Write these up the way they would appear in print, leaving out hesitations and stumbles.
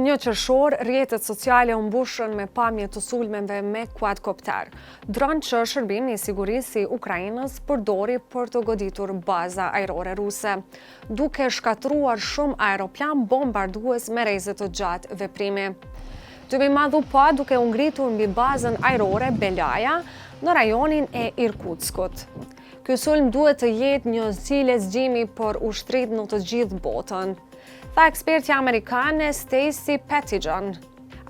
1 qershor, rrjetet sociale u mbushën me pamje të sulmeve me quadcopter. Dron që shërbimi i sigurisë i Ukrainës përdori për të goditur baza ajrore ruse, duke shkatruar shumë aeroplan bombardues me rreze të gjatë veprimi. Tymi madhu pa duke u ngritur mbi bazën ajrore Belaja në rajonin e Irkutskut. Ky sulm duhet të jetë një zgjidhje zgjimi për ushtrit në të gjithë botën, tha ekspertja amerikane Stacey Pettyjohn.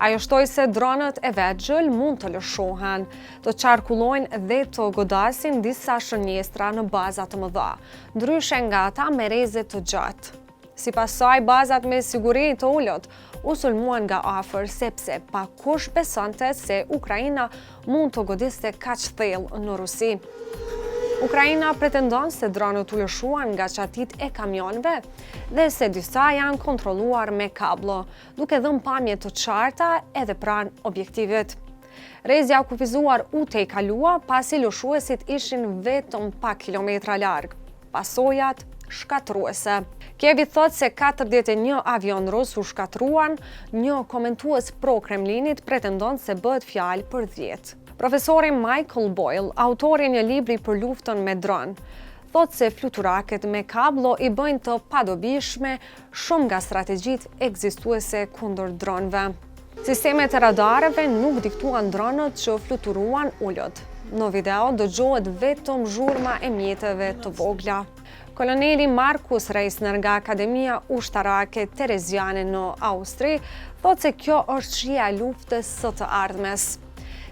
Ajo shtoi se dronët e vegjël mund të lëshohen, të qarkullojnë dhe të godasin disa shënjestra në baza të mëdha, ndryshe nga ata me rreze të gjatë. Sipas saj, bazat me siguri të ulët u sulmuan nga afër sepse pa kush besonte se Ukraina mund të godiste kaq thellë në Rusi. Ukraina pretendon se dronët u lëshuan nga qatit e kamionëve dhe se disa janë kontrolluar me kablo, duke dhënë pamje të qarta edhe pranë objektivit. Rrezja kufizuar u tejkalua pasi lëshuesit ishin vetëm pak kilometra larg. Pasojat shkatruese. Kievi thot se 41 avion rus u shkatruan, një komentues pro Kremlinit pretendon se bëhet fjalë për 10. Profesori Michael Boyle, autori një libri për luftën me dron, thot se fluturaket me kablo i bëjnë të padobishme shumë nga strategjitë ekzistuese kundër dronëve. Sistemet e radareve nuk diktuan dronët që fluturuan ulët. Në video dëgjohet vetëm zhurma e mjeteve të vogla. Koloneli Markus Reisner nga Akademia Ushtarake Tereziane në Austri thot se kjo është shija e luftës së të ardhmes.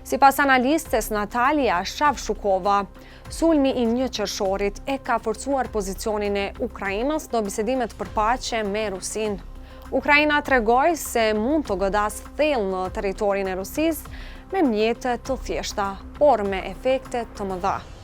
Sipas analistes Natalia Shavshukova, sulmi i 1 qershorit e ka forcuar pozicionin e Ukrainës në bisedimet për paqe me Rusin. Ukraina tregoi se mund të godas thellë në territorin e Rusisë me mjete të thjeshta, por me efekte të mëdha.